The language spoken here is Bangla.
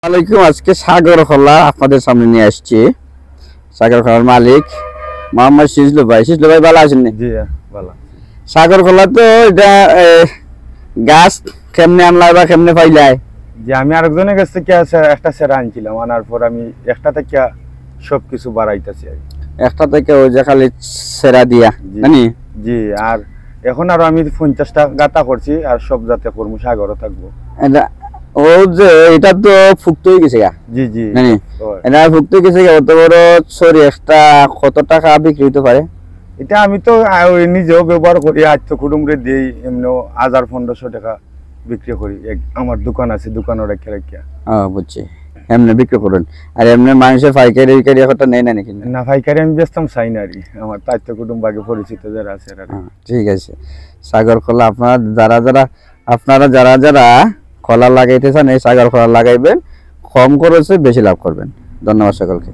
আলাইকুম। আজকে সাগর খোলা আপনাদের সামনে নিয়ে আসছি। সাগর খোলার মালিক মোহাম্মদ সিজলু ভাই। সিজলু ভাই ভালো আছেন? জি ভালো। সাগর খোলা তো এটা গাছ কেমনে আনলাই বা কেমনে পাইলাই? যে আমি আরেকজনের কাছ থেকে একটা সেরা আনছিলাম, আনার পর আমি একটা থেকে সবকিছু বাড়াইতেছি আর কি। একটা থেকে ওই যে খালি সেরা দিয়া জানি। জি, আর এখন আরো আমি 50টা গাতা করছি, আর সব যাতে করবো সাগরও থাকবো। এটা ও যে এটা তো ফুক্ত হয়ে গেছে গা। জি জি জানি এটা ফুক্ত হয়ে গেছে গা। অত বড় সরি একটা কত টাকা বিক্রি হতে পারে? এটা আমি তো ওই নিজেও ব্যবহার করি, আজ তো কুটুমরে দিই, এমনিও 1000-1500 টাকা বিক্রি করি। আমার দোকান আছে, দোকানও রেখে রেখে। বুঝছি, এমনি বিক্রি করুন। আর এমনি মানুষের পাইকারি একটা নেই না নাকি? না, পাইকারি আমি বেচতাম চাই না আর কি। আমার তাইতো কুটুম বাকি পরিচিত যারা আছে ঠিক আছে। সাগর খোলা আপনারা যারা খোলা লাগাইতে চান এই সাগর খোলা লাগাইবেন, কম খরচে বেশি লাভ করবেন। ধন্যবাদ সকলকে।